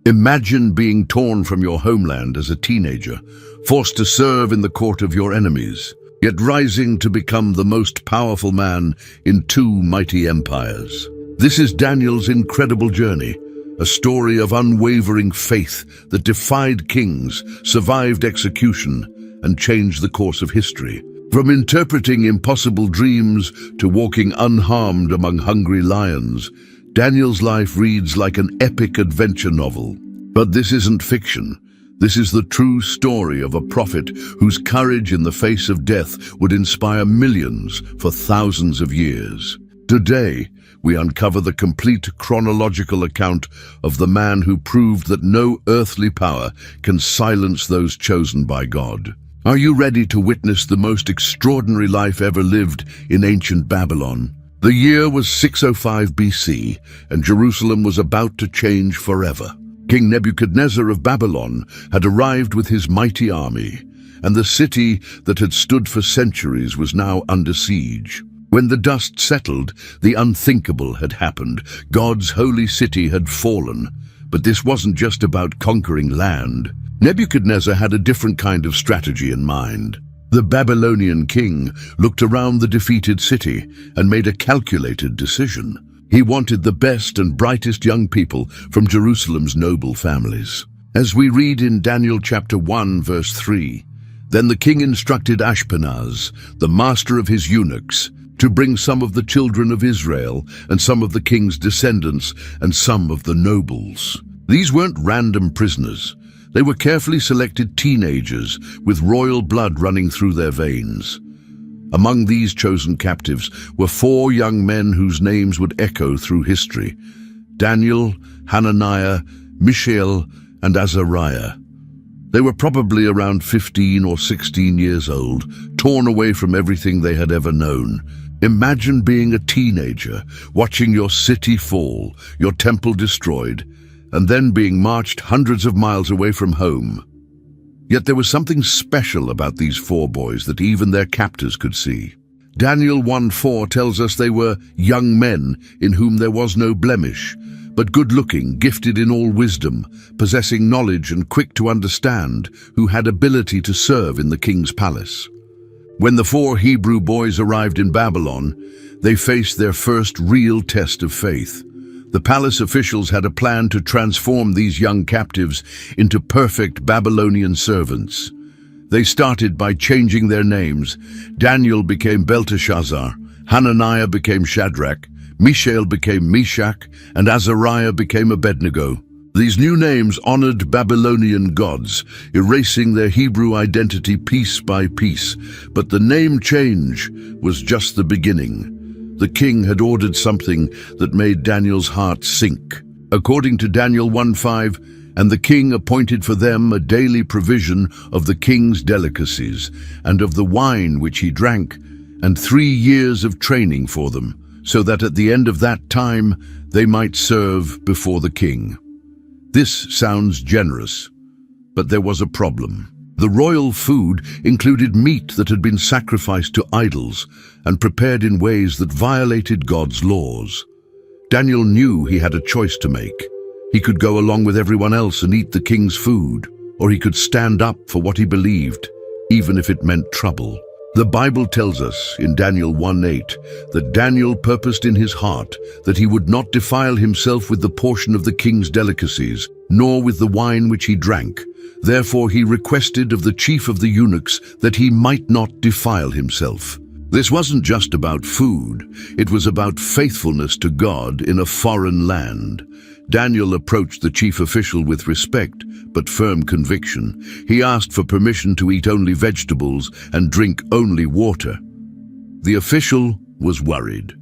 Imagine being torn from your homeland as a teenager, forced to serve in the court of your enemies, yet rising to become the most powerful man in two mighty empires. This is Daniel's incredible journey, a story of unwavering faith that defied kings, survived execution, and changed the course of history. From interpreting impossible dreams to walking unharmed among hungry lions, Daniel's life reads like an epic adventure novel. But this isn't fiction. This is the true story of a prophet whose courage in the face of death would inspire millions for thousands of years. Today, we uncover the complete chronological account of the man who proved that no earthly power can silence those chosen by God. Are you ready to witness the most extraordinary life ever lived in ancient Babylon? The year was 605 BC, and Jerusalem was about to change forever. King Nebuchadnezzar of Babylon had arrived with his mighty army, and the city that had stood for centuries was now under siege. When the dust settled, the unthinkable had happened. God's holy city had fallen. But this wasn't just about conquering land. Nebuchadnezzar had a different kind of strategy in mind. The Babylonian king looked around the defeated city and made a calculated decision. He wanted the best and brightest young people from Jerusalem's noble families. As we read in Daniel chapter 1, verse 3, "Then the king instructed Ashpenaz, the master of his eunuchs, to bring some of the children of Israel and some of the king's descendants and some of the nobles." These weren't random prisoners. They were carefully selected teenagers with royal blood running through their veins. Among these chosen captives were 4 young men whose names would echo through history: Daniel, Hananiah, Mishael, and Azariah. They were probably around 15 or 16 years old, torn away from everything they had ever known. Imagine being a teenager, watching your city fall, your temple destroyed, and then being marched hundreds of miles away from home. Yet there was something special about these 4 boys that even their captors could see. Daniel 1:4 tells us they were young men in whom there was no blemish, but good-looking, gifted in all wisdom, possessing knowledge and quick to understand, who had ability to serve in the king's palace. When the 4 Hebrew boys arrived in Babylon, they faced their first real test of faith. The palace officials had a plan to transform these young captives into perfect Babylonian servants. They started by changing their names. Daniel became Belteshazzar, Hananiah became Shadrach, Mishael became Meshach, and Azariah became Abednego. These new names honored Babylonian gods, erasing their Hebrew identity piece by piece. But the name change was just the beginning. The king had ordered something that made Daniel's heart sink. According to Daniel 1:5, "And the king appointed for them a daily provision of the king's delicacies, and of the wine which he drank, and 3 years of training for them, so that at the end of that time they might serve before the king." This sounds generous, but there was a problem. The royal food included meat that had been sacrificed to idols and prepared in ways that violated God's laws. Daniel knew he had a choice to make. He could go along with everyone else and eat the king's food, or he could stand up for what he believed, even if it meant trouble. The Bible tells us in Daniel 1:8 that Daniel purposed in his heart that he would not defile himself with the portion of the king's delicacies, nor with the wine which he drank. Therefore he requested of the chief of the eunuchs that he might not defile himself. This wasn't just about food, it was about faithfulness to God in a foreign land. Daniel approached the chief official with respect, but firm conviction. He asked for permission to eat only vegetables and drink only water. The official was worried.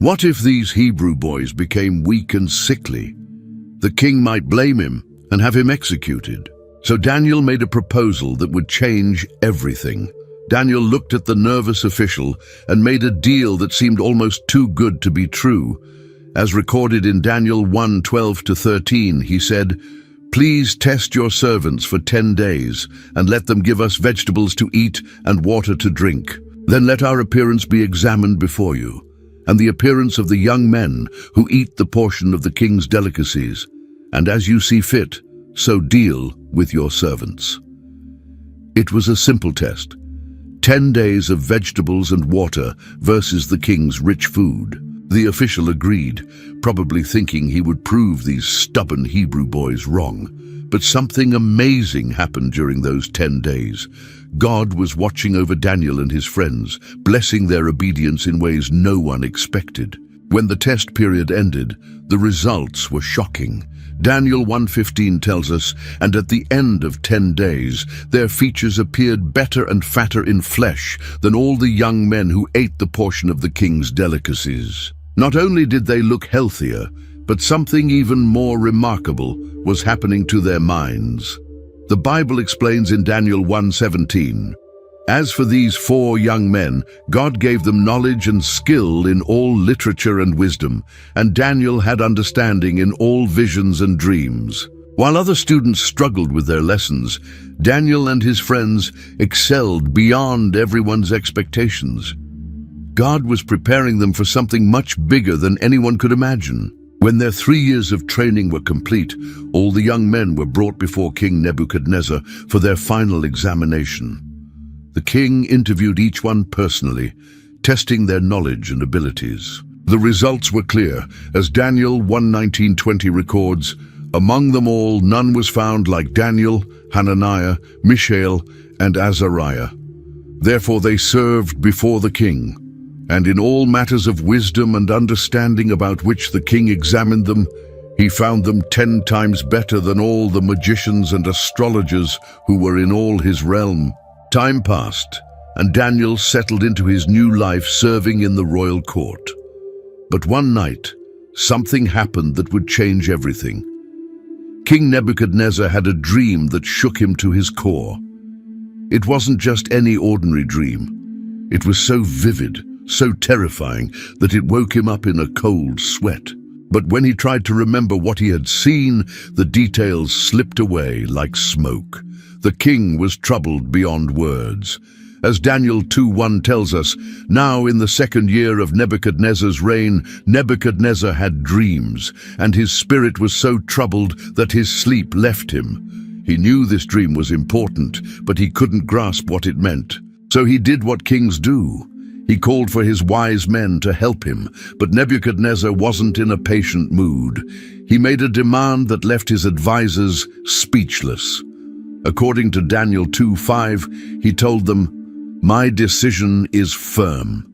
What if these Hebrew boys became weak and sickly? The king might blame him and have him executed. So Daniel made a proposal that would change everything. Daniel looked at the nervous official and made a deal that seemed almost too good to be true. As recorded in Daniel 1:12-13, he said, "Please test your servants for 10 days, and let them give us vegetables to eat and water to drink. Then let our appearance be examined before you, and the appearance of the young men who eat the portion of the king's delicacies. and as you see fit, so deal with your servants." It was a simple test. 10 days of vegetables and water versus the king's rich food. The official agreed, probably thinking he would prove these stubborn Hebrew boys wrong. But something amazing happened during those 10 days. God was watching over Daniel and his friends, blessing their obedience in ways no one expected. When the test period ended, the results were shocking. Daniel 1:15 tells us, "And at the end of 10 days, their features appeared better and fatter in flesh than all the young men who ate the portion of the king's delicacies." Not only did they look healthier, but something even more remarkable was happening to their minds. The Bible explains in Daniel 1:17, "As for these 4 young men, God gave them knowledge and skill in all literature and wisdom, and Daniel had understanding in all visions and dreams." While other students struggled with their lessons, Daniel and his friends excelled beyond everyone's expectations. God was preparing them for something much bigger than anyone could imagine. When their 3 years of training were complete, all the young men were brought before King Nebuchadnezzar for their final examination. The king interviewed each one personally, testing their knowledge and abilities. The results were clear, as Daniel 1:19-20 records, "Among them all none was found like Daniel, Hananiah, Mishael, and Azariah. Therefore they served before the king. And in all matters of wisdom and understanding about which the king examined them, he found them 10 times better than all the magicians and astrologers who were in all his realm." Time passed, and Daniel settled into his new life serving in the royal court. But one night, something happened that would change everything. King Nebuchadnezzar had a dream that shook him to his core. It wasn't just any ordinary dream. It was so vivid, so terrifying, that it woke him up in a cold sweat. But when he tried to remember what he had seen, the details slipped away like smoke. The king was troubled beyond words. As Daniel 2:1 tells us, "Now in the 2nd year of Nebuchadnezzar's reign, Nebuchadnezzar had dreams, and his spirit was so troubled that his sleep left him." He knew this dream was important, but he couldn't grasp what it meant. So he did what kings do. He called for his wise men to help him, but Nebuchadnezzar wasn't in a patient mood. He made a demand that left his advisors speechless. According to Daniel 2:5, he told them, "My decision is firm.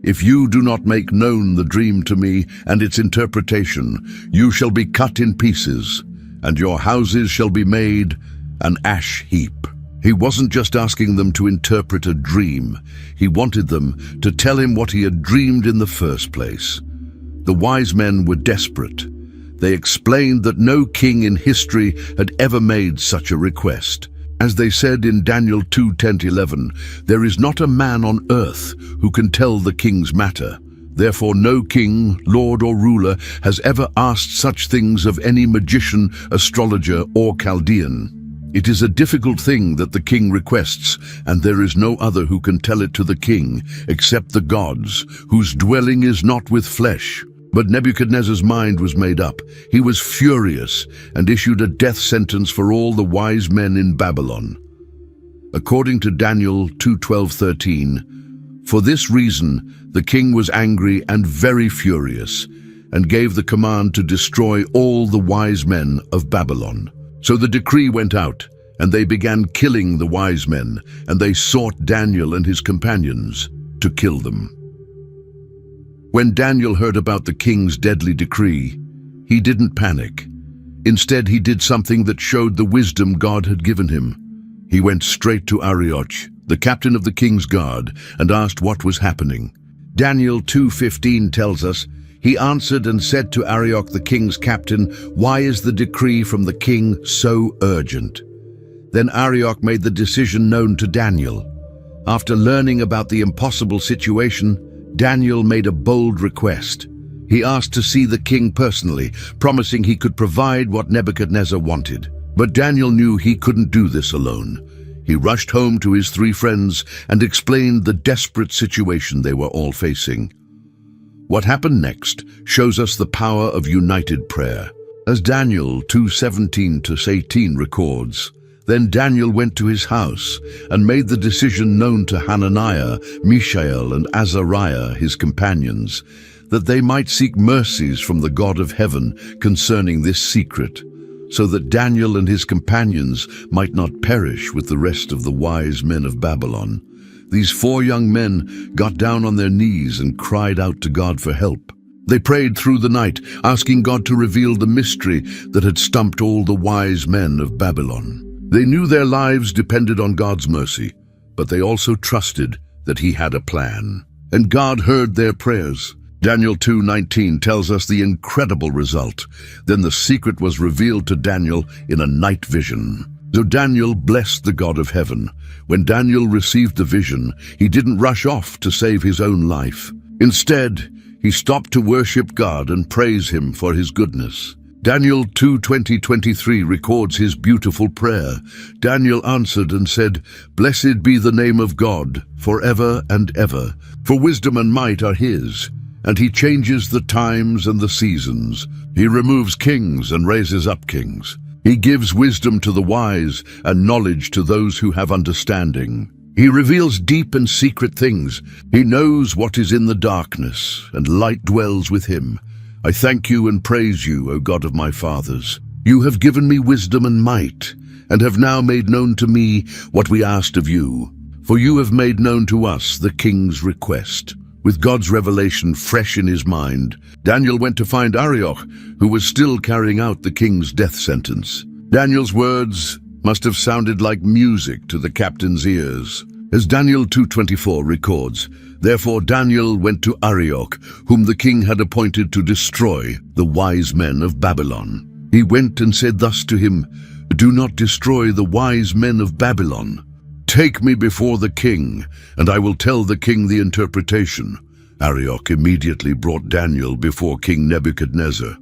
If you do not make known the dream to me and its interpretation, you shall be cut in pieces, and your houses shall be made an ash heap." He wasn't just asking them to interpret a dream. He wanted them to tell him what he had dreamed in the first place. The wise men were desperate. They explained that no king in history had ever made such a request. As they said in Daniel 2:10-11, "There is not a man on earth who can tell the king's matter. Therefore no king, lord or ruler has ever asked such things of any magician, astrologer or Chaldean. It is a difficult thing that the king requests, and there is no other who can tell it to the king except the gods, whose dwelling is not with flesh." But Nebuchadnezzar's mind was made up. He was furious and issued a death sentence for all the wise men in Babylon. According to Daniel 2:12-13, "For this reason the king was angry and very furious, and gave the command to destroy all the wise men of Babylon. So the decree went out, and they began killing the wise men, and they sought Daniel and his companions to kill them." When Daniel heard about the king's deadly decree, he didn't panic. Instead, he did something that showed the wisdom God had given him. He went straight to Arioch, the captain of the king's guard, and asked what was happening. Daniel 2:15 tells us, "He answered and said to Arioch the king's captain, 'Why is the decree from the king so urgent?' Then Arioch made the decision known to Daniel. After learning about the impossible situation, Daniel made a bold request. He asked to see the king personally, promising he could provide what Nebuchadnezzar wanted. But Daniel knew he couldn't do this alone. He rushed home to his 3 friends and explained the desperate situation they were all facing. What happened next shows us the power of united prayer. As Daniel 2:17-18 records, then Daniel went to his house and made the decision known to Hananiah, Mishael, and Azariah, his companions, that they might seek mercies from the God of heaven concerning this secret, so that Daniel and his companions might not perish with the rest of the wise men of Babylon. These 4 young men got down on their knees and cried out to God for help. They prayed through the night, asking God to reveal the mystery that had stumped all the wise men of Babylon. They knew their lives depended on God's mercy, but they also trusted that He had a plan. And God heard their prayers. Daniel 2:19 tells us the incredible result. Then the secret was revealed to Daniel in a night vision. So Daniel blessed the God of heaven. When Daniel received the vision, he didn't rush off to save his own life. Instead, he stopped to worship God and praise Him for His goodness. Daniel 2:20-23 records his beautiful prayer. Daniel answered and said, "Blessed be the name of God, forever and ever, for wisdom and might are His, and He changes the times and the seasons. He removes kings and raises up kings. He gives wisdom to the wise and knowledge to those who have understanding. He reveals deep and secret things. He knows what is in the darkness, and light dwells with Him. I thank You and praise You, O God of my fathers. You have given me wisdom and might, and have now made known to me what we asked of You. For You have made known to us the king's request." With God's revelation fresh in his mind, Daniel went to find Arioch, who was still carrying out the king's death sentence. Daniel's words must have sounded like music to the captain's ears. As Daniel 2:24 records, therefore Daniel went to Arioch, whom the king had appointed to destroy the wise men of Babylon. He went and said thus to him, "Do not destroy the wise men of Babylon. Take me before the king, and I will tell the king the interpretation." Arioch immediately brought Daniel before King Nebuchadnezzar.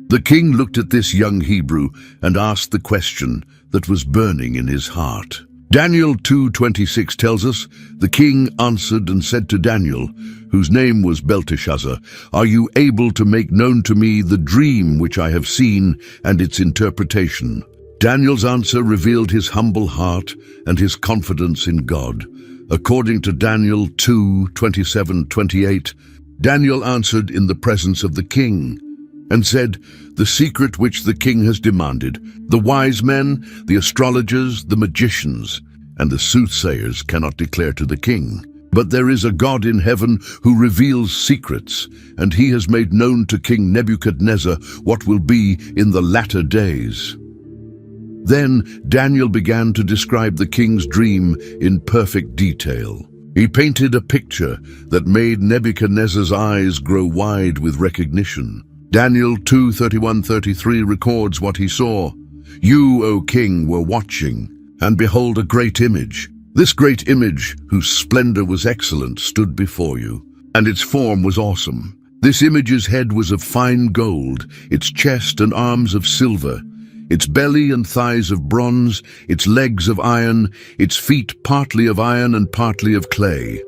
The king looked at this young Hebrew and asked the question that was burning in his heart. Daniel 2:26 tells us, "The king answered and said to Daniel, whose name was Belteshazzar, 'Are you able to make known to me the dream which I have seen and its interpretation?' Daniel's answer revealed his humble heart and his confidence in God. According to Daniel 2:27-28, Daniel answered in the presence of the king and said, 'The secret which the king has demanded, the wise men, the astrologers, the magicians, and the soothsayers cannot declare to the king. But there is a God in heaven who reveals secrets, and He has made known to King Nebuchadnezzar what will be in the latter days.'" Then Daniel began to describe the king's dream in perfect detail. He painted a picture that made Nebuchadnezzar's eyes grow wide with recognition. Daniel 2:31-33 records what he saw. "You, O king, were watching, and behold a great image. This great image, whose splendor was excellent, stood before you, and its form was awesome. This image's head was of fine gold, its chest and arms of silver, its belly and thighs of bronze, its legs of iron, its feet partly of iron and partly of clay."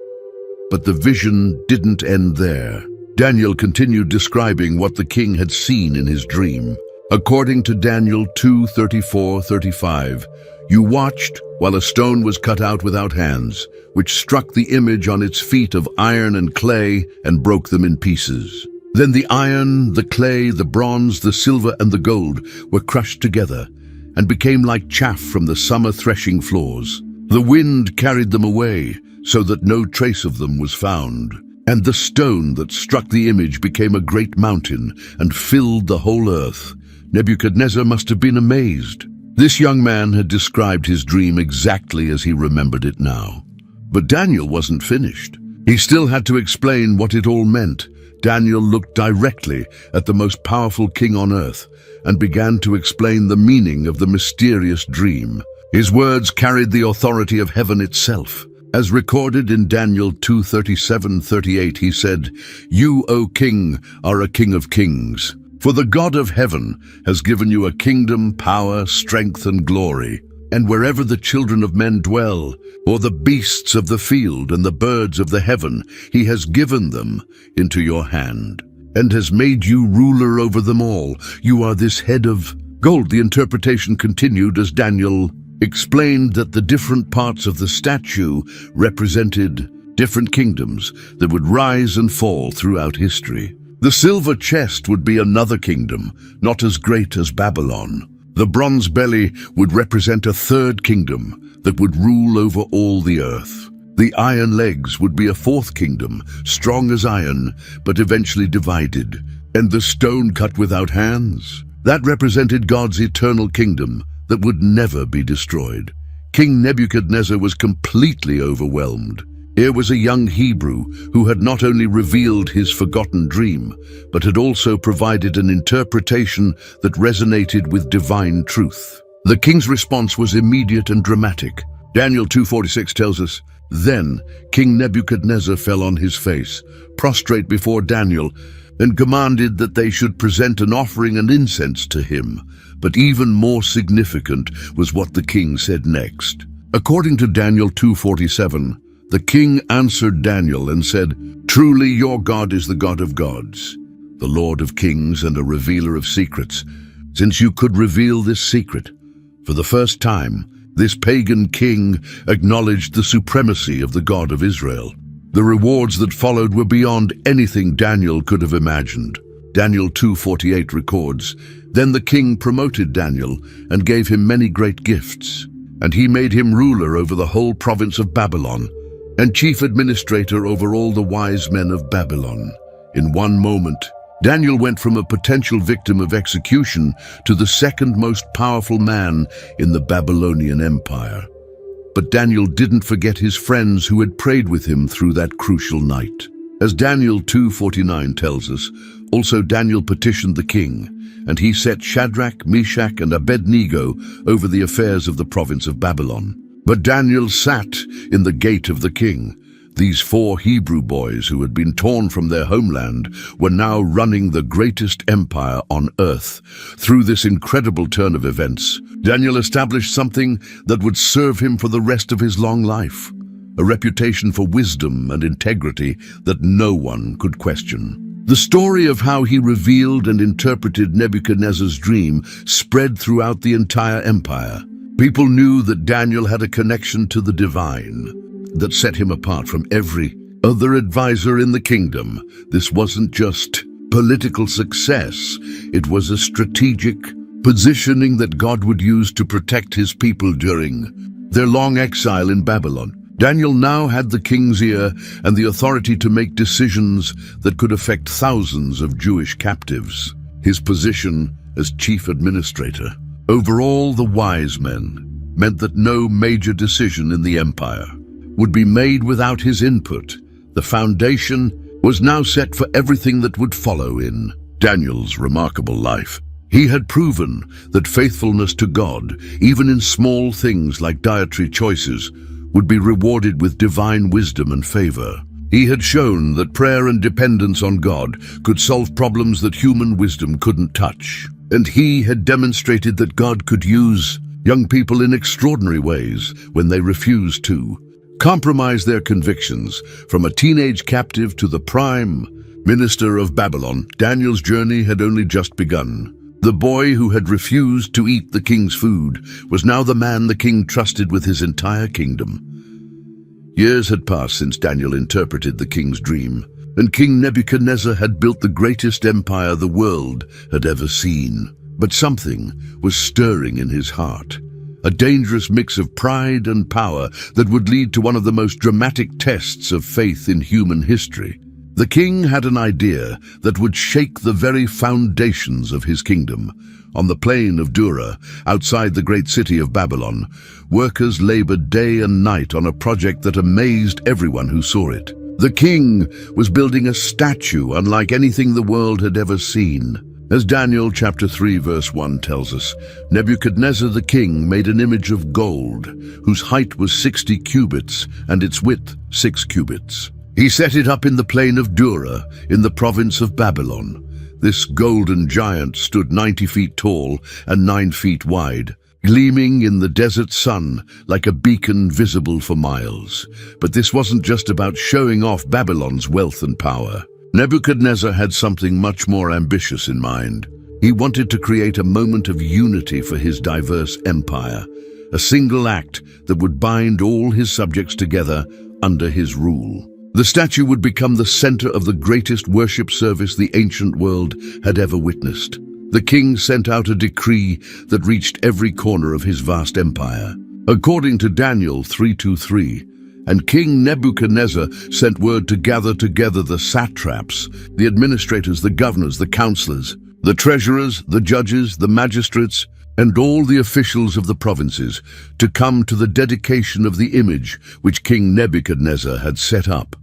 But the vision didn't end there. Daniel continued describing what the king had seen in his dream. According to Daniel 2:34-35, "You watched while a stone was cut out without hands, which struck the image on its feet of iron and clay and broke them in pieces. Then the iron, the clay, the bronze, the silver, and the gold were crushed together and became like chaff from the summer threshing floors. The wind carried them away, so that no trace of them was found. And the stone that struck the image became a great mountain and filled the whole earth. Nebuchadnezzar must have been amazed." This young man had described his dream exactly as he remembered it now. But Daniel wasn't finished. He still had to explain what it all meant. Daniel looked directly at the most powerful king on earth and began to explain the meaning of the mysterious dream. His words carried the authority of heaven itself. As recorded in Daniel 2:37-38, he said, "You, O king, are a king of kings. For the God of heaven has given you a kingdom, power, strength, and glory. And wherever the children of men dwell, or the beasts of the field and the birds of the heaven, He has given them into your hand. and has made you ruler over them all. You are this head of gold." The interpretation continued as Daniel explained that the different parts of the statue represented different kingdoms that would rise and fall throughout history. The silver chest would be another kingdom, not as great as Babylon. The bronze belly would represent a third kingdom that would rule over all the earth. The iron legs would be a fourth kingdom, strong as iron, but eventually divided. And the stone cut without hands, that represented God's eternal kingdom that would never be destroyed. King Nebuchadnezzar was completely overwhelmed. Here was a young Hebrew who had not only revealed his forgotten dream, but had also provided an interpretation that resonated with divine truth. The king's response was immediate and dramatic. Daniel 2:46 tells us, "Then King Nebuchadnezzar fell on his face, prostrate before Daniel, and commanded that they should present an offering and incense to him." But even more significant was what the king said next. According to Daniel 2:47, the king answered Daniel and said, "Truly your God is the God of gods, the Lord of kings and a revealer of secrets. Since you could reveal this secret, for the first time, this pagan king acknowledged the supremacy of the God of Israel." The rewards that followed were beyond anything Daniel could have imagined. Daniel 2:48 records, "Then the king promoted Daniel and gave him many great gifts, and he made him ruler over the whole province of Babylon, and chief administrator over all the wise men of Babylon." In one moment, Daniel went from a potential victim of execution to the second most powerful man in the Babylonian Empire. But Daniel didn't forget his friends who had prayed with him through that crucial night. As Daniel 2:49 tells us, also Daniel petitioned the king, and he set Shadrach, Meshach, and Abednego over the affairs of the province of Babylon. But Daniel sat in the gate of the king. These 4 Hebrew boys who had been torn from their homeland were now running the greatest empire on earth. Through this incredible turn of events, Daniel established something that would serve him for the rest of his long life, a reputation for wisdom and integrity that no one could question. The story of how he revealed and interpreted Nebuchadnezzar's dream spread throughout the entire empire. People knew that Daniel had a connection to the divine that set him apart from every other advisor in the kingdom. This wasn't just political success, it was a strategic positioning that God would use to protect his people during their long exile in Babylon. Daniel now had the king's ear and the authority to make decisions that could affect thousands of Jewish captives. His position as chief administrator over all the wise men meant that no major decision in the empire would be made without his input. The foundation was now set for everything that would follow in Daniel's remarkable life. He had proven that faithfulness to God, even in small things like dietary choices, would be rewarded with divine wisdom and favor. He had shown that prayer and dependence on God could solve problems that human wisdom couldn't touch. And he had demonstrated that God could use young people in extraordinary ways when they refused to compromise their convictions. From a teenage captive to the prime minister of Babylon, Daniel's journey had only just begun. The boy who had refused to eat the king's food was now the man the king trusted with his entire kingdom. Years had passed since Daniel interpreted the king's dream, and King Nebuchadnezzar had built the greatest empire the world had ever seen. But something was stirring in his heart. A dangerous mix of pride and power that would lead to one of the most dramatic tests of faith in human history. The king had an idea that would shake the very foundations of his kingdom. On the plain of Dura, outside the great city of Babylon, workers labored day and night on a project that amazed everyone who saw it. The king was building a statue unlike anything the world had ever seen. As Daniel chapter 3 verse 1 tells us, Nebuchadnezzar the king made an image of gold, whose height was 60 cubits and its width 6 cubits. He set it up in the plain of Dura, in the province of Babylon. This golden giant stood 90 feet tall and 9 feet wide, gleaming in the desert sun like a beacon visible for miles. But this wasn't just about showing off Babylon's wealth and power. Nebuchadnezzar had something much more ambitious in mind. He wanted to create a moment of unity for his diverse empire, a single act that would bind all his subjects together under his rule. The statue would become the center of the greatest worship service the ancient world had ever witnessed. The king sent out a decree that reached every corner of his vast empire. According to Daniel 3:23, and King Nebuchadnezzar sent word to gather together the satraps, the administrators, the governors, the counselors, the treasurers, the judges, the magistrates, and all the officials of the provinces to come to the dedication of the image which King Nebuchadnezzar had set up.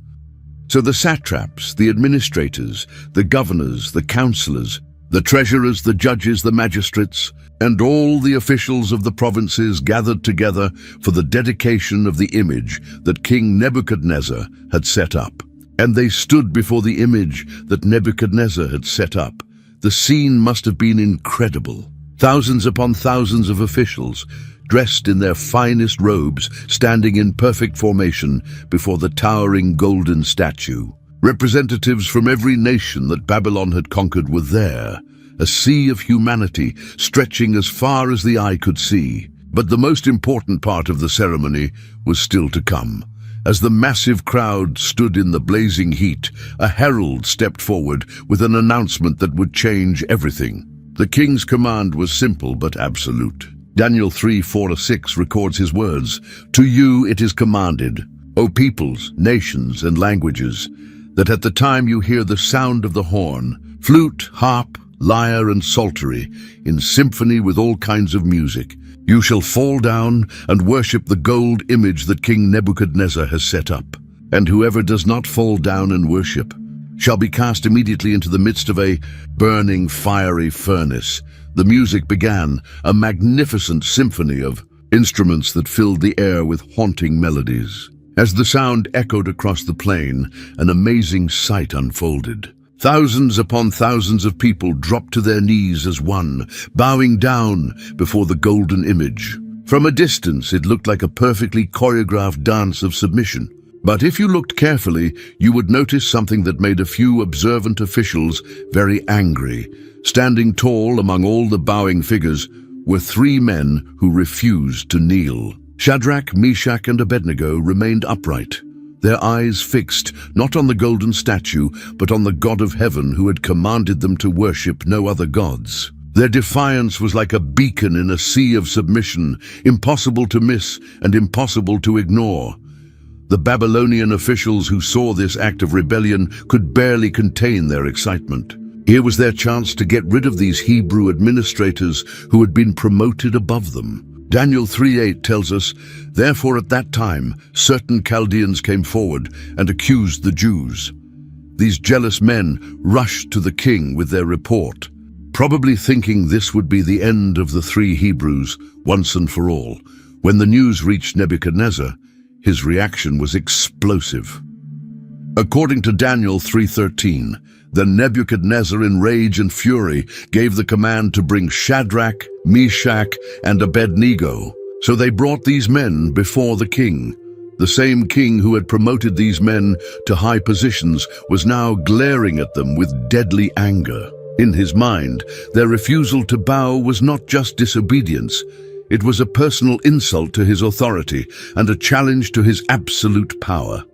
So the satraps, the administrators, the governors, the counselors, the treasurers, the judges, the magistrates, and all the officials of the provinces gathered together for the dedication of the image that King Nebuchadnezzar had set up. And they stood before the image that Nebuchadnezzar had set up. The scene must have been incredible. Thousands upon thousands of officials, dressed in their finest robes, standing in perfect formation before the towering golden statue. Representatives from every nation that Babylon had conquered were there, a sea of humanity stretching as far as the eye could see. But the most important part of the ceremony was still to come. As the massive crowd stood in the blazing heat, a herald stepped forward with an announcement that would change everything. The king's command was simple but absolute. Daniel 3:4-6 records his words, "To you it is commanded, O peoples, nations, and languages, that at the time you hear the sound of the horn, flute, harp, lyre, and psaltery, in symphony with all kinds of music, you shall fall down and worship the gold image that King Nebuchadnezzar has set up. And whoever does not fall down and worship shall be cast immediately into the midst of a burning fiery furnace." The music began, a magnificent symphony of instruments that filled the air with haunting melodies. As the sound echoed across the plain, an amazing sight unfolded. Thousands upon thousands of people dropped to their knees as one, bowing down before the golden image. From a distance, it looked like a perfectly choreographed dance of submission. But if you looked carefully, you would notice something that made a few observant officials very angry. Standing tall among all the bowing figures were three men who refused to kneel. Shadrach, Meshach, and Abednego remained upright, their eyes fixed not on the golden statue, but on the God of heaven who had commanded them to worship no other gods. Their defiance was like a beacon in a sea of submission, impossible to miss and impossible to ignore. The Babylonian officials who saw this act of rebellion could barely contain their excitement. Here was their chance to get rid of these Hebrew administrators who had been promoted above them. Daniel 3:8 tells us, "Therefore at that time certain Chaldeans came forward and accused the Jews. These jealous men rushed to the king with their report, probably thinking this would be the end of the three Hebrews once and for all. When the news reached Nebuchadnezzar, his reaction was explosive. According to Daniel 3:13, then Nebuchadnezzar, in rage and fury, gave the command to bring Shadrach, Meshach, and Abednego. So they brought these men before the king. The same king who had promoted these men to high positions was now glaring at them with deadly anger. In his mind, their refusal to bow was not just disobedience. It was a personal insult to his authority and a challenge to his absolute power.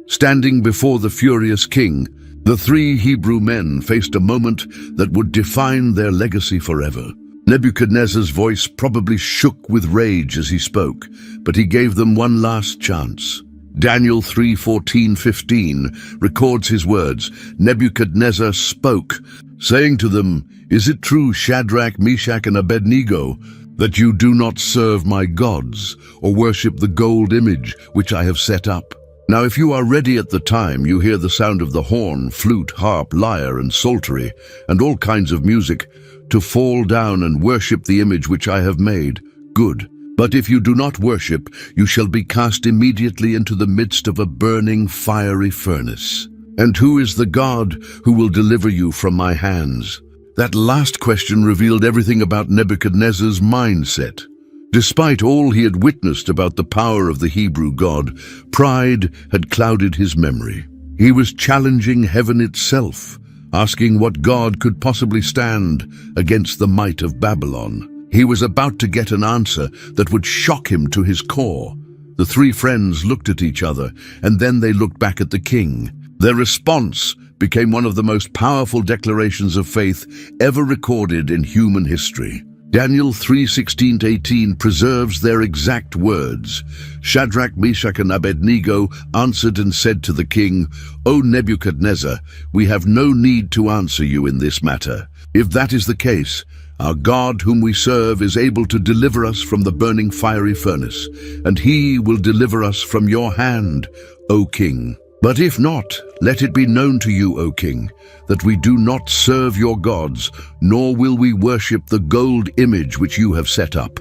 Standing before the furious king, the three Hebrew men faced a moment that would define their legacy forever. Nebuchadnezzar's voice probably shook with rage as he spoke, but he gave them one last chance. Daniel 3:14-15 records his words. Nebuchadnezzar spoke, saying to them, "Is it true, Shadrach, Meshach, and Abednego, that you do not serve my gods or worship the gold image which I have set up? Now if you are ready at the time you hear the sound of the horn, flute, harp, lyre, and psaltery, and all kinds of music, to fall down and worship the image which I have made, good. But if you do not worship, you shall be cast immediately into the midst of a burning fiery furnace. And who is the God who will deliver you from my hands?" That last question revealed everything about Nebuchadnezzar's mindset. Despite all he had witnessed about the power of the Hebrew God, pride had clouded his memory. He was challenging heaven itself, asking what God could possibly stand against the might of Babylon. He was about to get an answer that would shock him to his core. The three friends looked at each other, and then they looked back at the king. Their response became one of the most powerful declarations of faith ever recorded in human history. Daniel 3:16-18 preserves their exact words. Shadrach, Meshach, and Abednego answered and said to the king, "O Nebuchadnezzar, we have no need to answer you in this matter. If that is the case, our God whom we serve is able to deliver us from the burning fiery furnace, and he will deliver us from your hand, O king. But if not, let it be known to you, O king, that we do not serve your gods, nor will we worship the gold image which you have set up."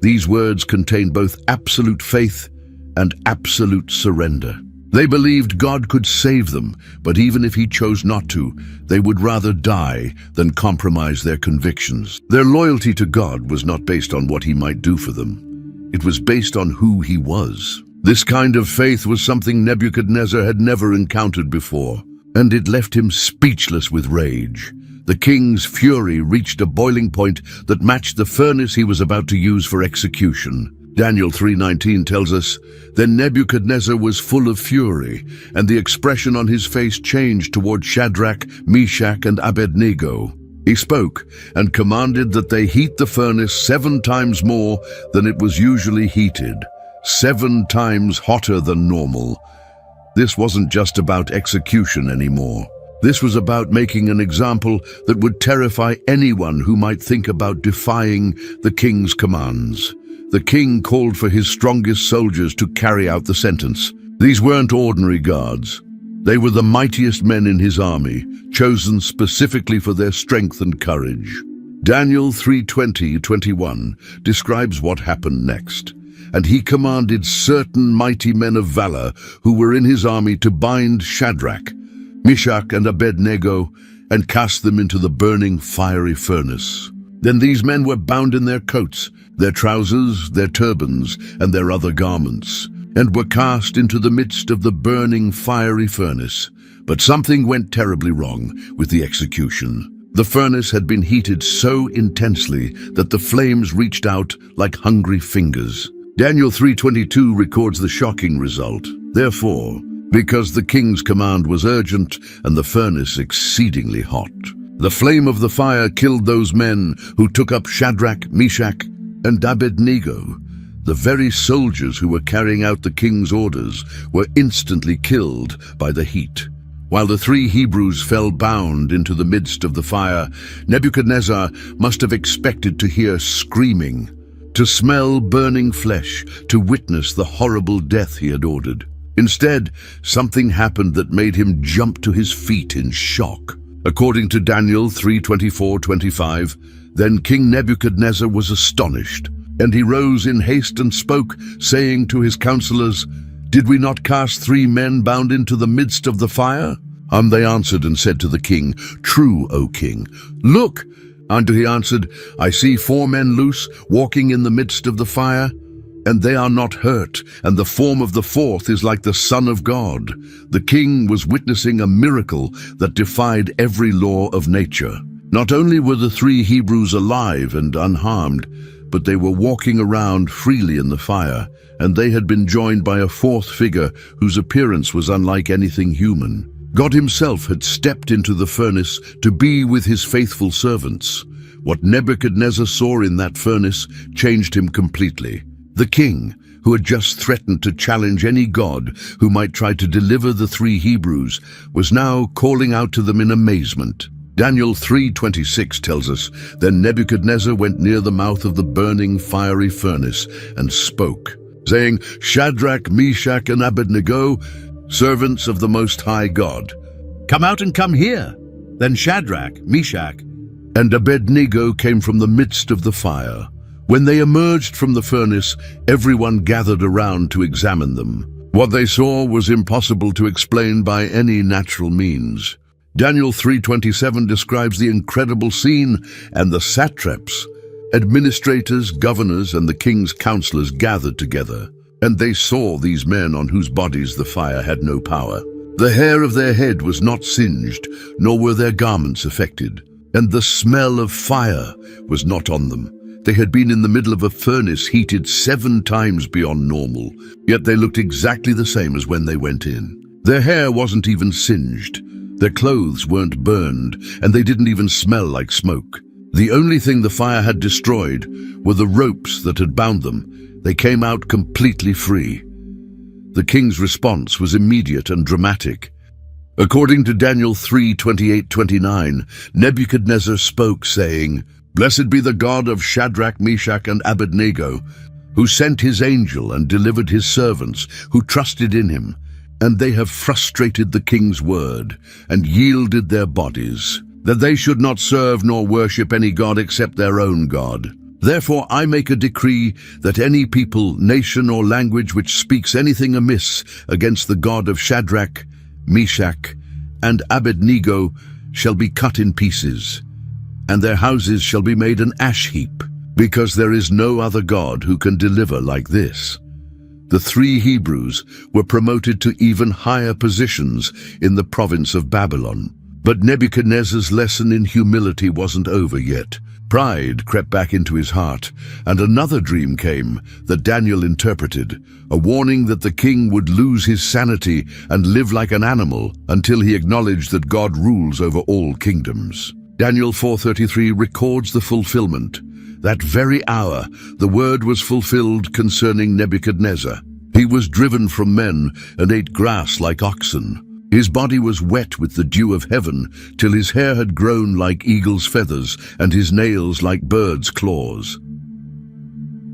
These words contain both absolute faith and absolute surrender. They believed God could save them, but even if he chose not to, they would rather die than compromise their convictions. Their loyalty to God was not based on what he might do for them. It was based on who he was. This kind of faith was something Nebuchadnezzar had never encountered before, and it left him speechless with rage. The king's fury reached a boiling point that matched the furnace he was about to use for execution. Daniel 3:19 tells us, "Then Nebuchadnezzar was full of fury, and the expression on his face changed toward Shadrach, Meshach, and Abednego. He spoke and commanded that they heat the furnace 7 times more than it was usually heated. 7 times hotter than normal." This wasn't just about execution anymore. This was about making an example that would terrify anyone who might think about defying the king's commands. The king called for his strongest soldiers to carry out the sentence. These weren't ordinary guards. They were the mightiest men in his army, chosen specifically for their strength and courage. Daniel 3:20-21 describes what happened next. "And he commanded certain mighty men of valor who were in his army to bind Shadrach, Meshach, and Abednego and cast them into the burning fiery furnace. Then these men were bound in their coats, their trousers, their turbans, and their other garments, and were cast into the midst of the burning fiery furnace. But something went terribly wrong with the execution. The furnace had been heated so intensely that the flames reached out like hungry fingers." Daniel 3:22 records the shocking result. "Therefore, because the king's command was urgent and the furnace exceedingly hot, the flame of the fire killed those men who took up Shadrach, Meshach, and Abednego. The very soldiers who were carrying out the king's orders were instantly killed by the heat. While the 3 Hebrews fell bound into the midst of the fire, Nebuchadnezzar must have expected to hear screaming, to smell burning flesh, to witness the horrible death he had ordered. Instead, something happened that made him jump to his feet in shock. According to Daniel 3:24-25, "Then King Nebuchadnezzar was astonished, and he rose in haste and spoke, saying to his counselors, 'Did we not cast 3 men bound into the midst of the fire?' And they answered and said to the king, 'True, O king. Look!' And he answered, 'I see 4 men loose, walking in the midst of the fire, and they are not hurt, and the form of the 4th is like the Son of God.' The king was witnessing a miracle that defied every law of nature. Not only were the 3 Hebrews alive and unharmed, but they were walking around freely in the fire, and they had been joined by a 4th figure whose appearance was unlike anything human. God himself had stepped into the furnace to be with his faithful servants. What Nebuchadnezzar saw in that furnace changed him completely. The king, who had just threatened to challenge any god who might try to deliver the 3 Hebrews, was now calling out to them in amazement. Daniel 3:26 tells us, "Then Nebuchadnezzar went near the mouth of the burning fiery furnace and spoke, saying, 'Shadrach, Meshach, and Abednego, servants of the Most High God, come out and come here.' Then Shadrach, Meshach, and Abednego came from the midst of the fire. When they emerged from the furnace, everyone gathered around to examine them. What they saw was impossible to explain by any natural means. Daniel 3:27 describes the incredible scene, and the satraps, administrators, governors, and the king's counselors gathered together, and they saw these men on whose bodies the fire had no power. The hair of their head was not singed, nor were their garments affected, and the smell of fire was not on them. They had been in the middle of a furnace heated 7 times beyond normal, yet they looked exactly the same as when they went in. Their hair wasn't even singed, their clothes weren't burned, and they didn't even smell like smoke. The only thing the fire had destroyed were the ropes that had bound them. They came out completely free. The king's response was immediate and dramatic. According to Daniel 3:28-29, Nebuchadnezzar spoke, saying, "Blessed be the God of Shadrach, Meshach, and Abednego, who sent his angel and delivered his servants who trusted in him, and they have frustrated the king's word and yielded their bodies, that they should not serve nor worship any god except their own God. Therefore I make a decree that any people, nation, or language which speaks anything amiss against the God of Shadrach, Meshach, and Abednego shall be cut in pieces, and their houses shall be made an ash heap, because there is no other God who can deliver like this." The 3 Hebrews were promoted to even higher positions in the province of Babylon. But Nebuchadnezzar's lesson in humility wasn't over yet. Pride crept back into his heart, and another dream came that Daniel interpreted, a warning that the king would lose his sanity and live like an animal until he acknowledged that God rules over all kingdoms. Daniel 4:33 records the fulfillment. That very hour, the word was fulfilled concerning Nebuchadnezzar. He was driven from men and ate grass like oxen. His body was wet with the dew of heaven, till his hair had grown like eagle's feathers, and his nails like birds' claws.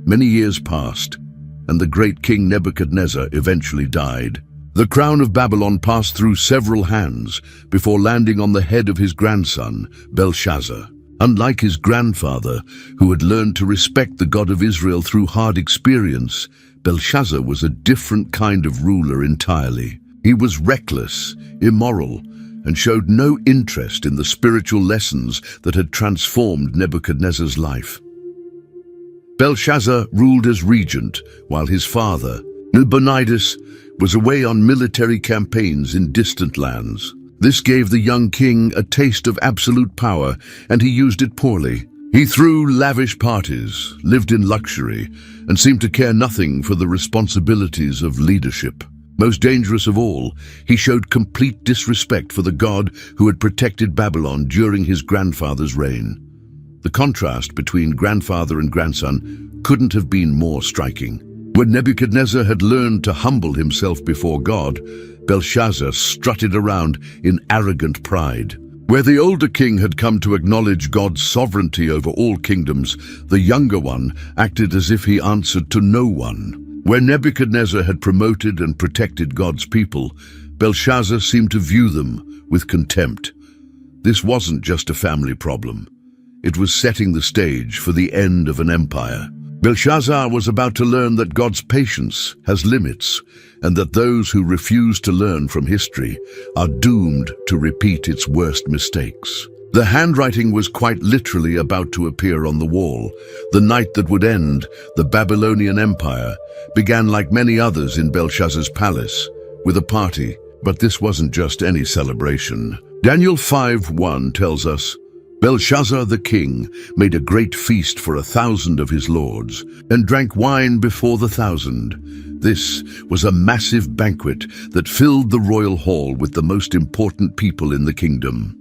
Many years passed, and the great king Nebuchadnezzar eventually died. The crown of Babylon passed through several hands before landing on the head of his grandson, Belshazzar. Unlike his grandfather, who had learned to respect the God of Israel through hard experience, Belshazzar was a different kind of ruler entirely. He was reckless, immoral, and showed no interest in the spiritual lessons that had transformed Nebuchadnezzar's life. Belshazzar ruled as regent, while his father, Nabonidus, was away on military campaigns in distant lands. This gave the young king a taste of absolute power, and he used it poorly. He threw lavish parties, lived in luxury, and seemed to care nothing for the responsibilities of leadership. Most dangerous of all, he showed complete disrespect for the God who had protected Babylon during his grandfather's reign. The contrast between grandfather and grandson couldn't have been more striking. When Nebuchadnezzar had learned to humble himself before God, Belshazzar strutted around in arrogant pride. Where the older king had come to acknowledge God's sovereignty over all kingdoms, the younger one acted as if he answered to no one. Where Nebuchadnezzar had promoted and protected God's people, Belshazzar seemed to view them with contempt. This wasn't just a family problem. It was setting the stage for the end of an empire. Belshazzar was about to learn that God's patience has limits, and that those who refuse to learn from history are doomed to repeat its worst mistakes. The handwriting was quite literally about to appear on the wall. The night that would end the Babylonian Empire began like many others in Belshazzar's palace, with a party. But this wasn't just any celebration. Daniel 5:1 tells us, "Belshazzar the king made a great feast for 1,000 of his lords, and drank wine before the 1,000. This was a massive banquet that filled the royal hall with the most important people in the kingdom.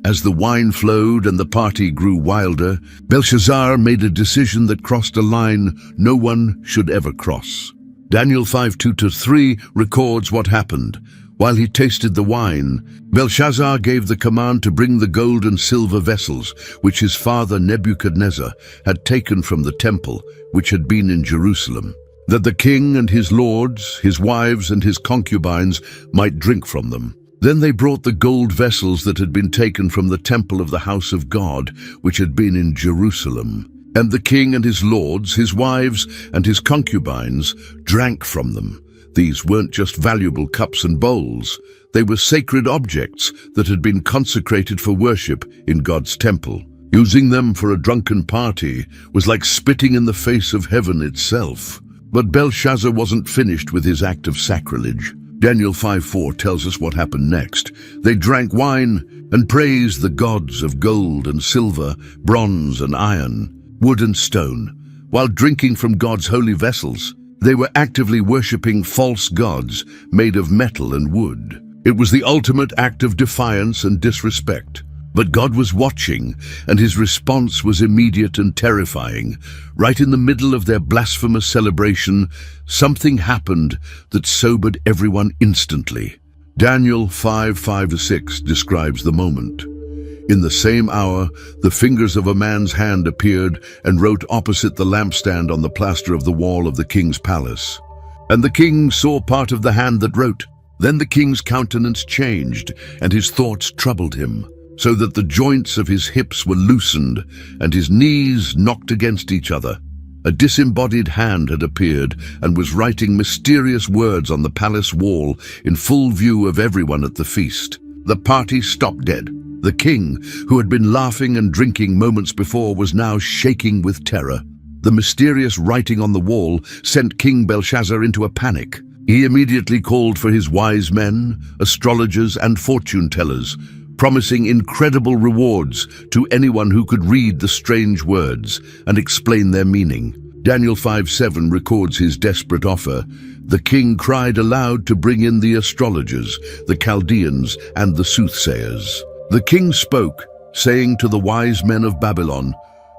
As the wine flowed and the party grew wilder, Belshazzar made a decision that crossed a line no one should ever cross." Daniel 5:2-3 records what happened. While he tasted the wine, Belshazzar gave the command to bring the gold and silver vessels which his father Nebuchadnezzar had taken from the temple which had been in Jerusalem, that the king and his lords, his wives and his concubines might drink from them. Then they brought the gold vessels that had been taken from the temple of the house of God, which had been in Jerusalem. And the king and his lords, his wives and his concubines drank from them. These weren't just valuable cups and bowls. They were sacred objects that had been consecrated for worship in God's temple. Using them for a drunken party was like spitting in the face of heaven itself. But Belshazzar wasn't finished with his act of sacrilege. Daniel 5:4 tells us what happened next. They drank wine and praised the gods of gold and silver, bronze and iron, wood and stone. While drinking from God's holy vessels, they were actively worshipping false gods made of metal and wood. It was the ultimate act of defiance and disrespect. But God was watching, and his response was immediate and terrifying. Right in the middle of their blasphemous celebration, something happened that sobered everyone instantly. Daniel 5:5-6 describes the moment. In the same hour, the fingers of a man's hand appeared and wrote opposite the lampstand on the plaster of the wall of the king's palace. And the king saw part of the hand that wrote. Then the king's countenance changed, and his thoughts troubled him, so that the joints of his hips were loosened, and his knees knocked against each other. A disembodied hand had appeared and was writing mysterious words on the palace wall in full view of everyone at the feast. The party stopped dead. The king, who had been laughing and drinking moments before, was now shaking with terror. The mysterious writing on the wall sent King Belshazzar into a panic. He immediately called for his wise men, astrologers, and fortune-tellers, promising incredible rewards to anyone who could read the strange words and explain their meaning. Daniel 5:7 records his desperate offer. The king cried aloud to bring in the astrologers, the Chaldeans, and the soothsayers. The king spoke, saying to the wise men of Babylon,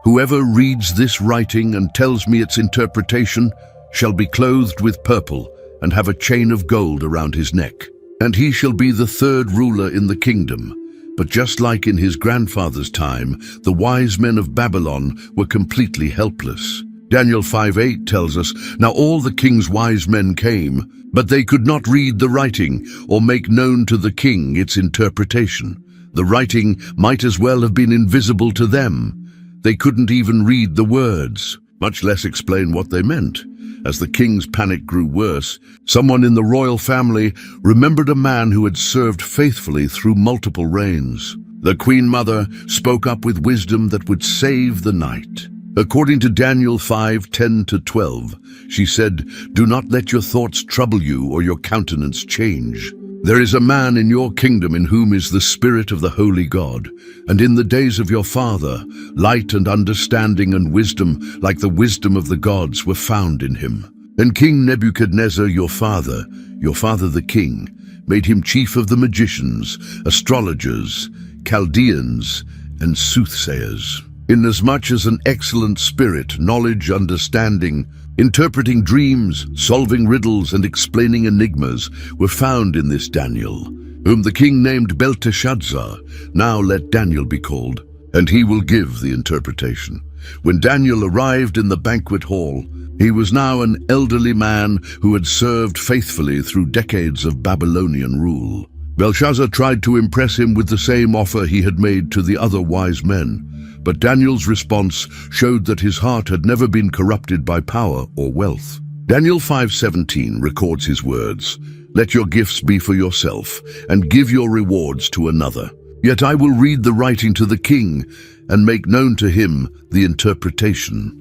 "Whoever reads this writing and tells me its interpretation shall be clothed with purple and have a chain of gold around his neck. And he shall be the third ruler in the kingdom." But just like in his grandfather's time, the wise men of Babylon were completely helpless. Daniel 5:8 tells us, "Now all the king's wise men came, but they could not read the writing or make known to the king its interpretation." The writing might as well have been invisible to them. They couldn't even read the words, much less explain what they meant. As the king's panic grew worse, someone in the royal family remembered a man who had served faithfully through multiple reigns. The queen mother spoke up with wisdom that would save the night. According to Daniel 5:10-12, she said, "Do not let your thoughts trouble you or your countenance change. There is a man in your kingdom in whom is the spirit of the holy God, and in the days of your father, light and understanding and wisdom, like the wisdom of the gods, were found in him. And King Nebuchadnezzar, your father the king, made him chief of the magicians, astrologers, Chaldeans, and soothsayers. Inasmuch as an excellent spirit, knowledge, understanding, interpreting dreams, solving riddles, and explaining enigmas were found in this Daniel, whom the king named Belteshazzar. Now let Daniel be called, and he will give the interpretation." When Daniel arrived in the banquet hall, he was now an elderly man who had served faithfully through decades of Babylonian rule. Belshazzar tried to impress him with the same offer he had made to the other wise men, but Daniel's response showed that his heart had never been corrupted by power or wealth. Daniel 5:17 records his words, "Let your gifts be for yourself, and give your rewards to another. Yet I will read the writing to the king, and make known to him the interpretation."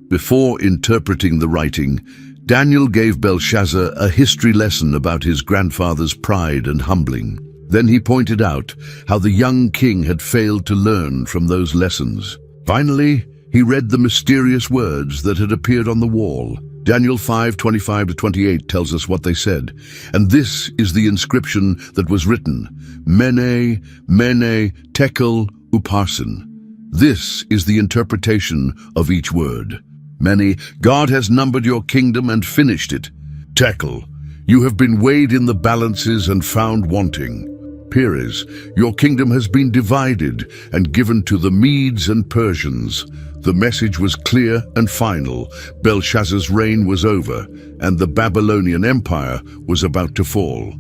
Before interpreting the writing, Daniel gave Belshazzar a history lesson about his grandfather's pride and humbling. Then he pointed out how the young king had failed to learn from those lessons. Finally, he read the mysterious words that had appeared on the wall. Daniel 5:25-28 tells us what they said. "And this is the inscription that was written, Mene, Mene, Tekel, Upharsin. This is the interpretation of each word. Mene, God has numbered your kingdom and finished it. Tekel, you have been weighed in the balances and found wanting. Peres, your kingdom has been divided and given to the Medes and Persians. The message was clear and final. Belshazzar's reign was over, and the Babylonian Empire was about to fall."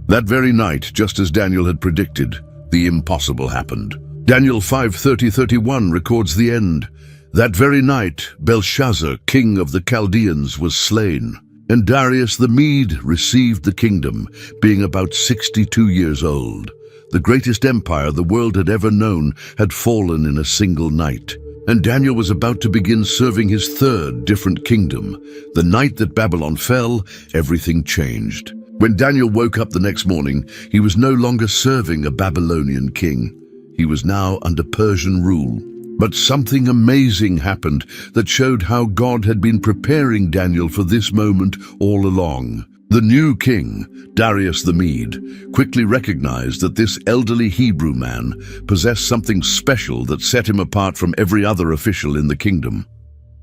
That very night, just as Daniel had predicted, the impossible happened. Daniel 5:30-31 records the end. "That very night, Belshazzar, king of the Chaldeans, was slain, and Darius the Mede received the kingdom, being about 62 years old. The greatest empire the world had ever known had fallen in a single night. And Daniel was about to begin serving his third different kingdom. The night that Babylon fell, everything changed. When Daniel woke up the next morning, he was no longer serving a Babylonian king. He was now under Persian rule. But something amazing happened that showed how God had been preparing Daniel for this moment all along. The new king, Darius the Mede, quickly recognized that this elderly Hebrew man possessed something special that set him apart from every other official in the kingdom.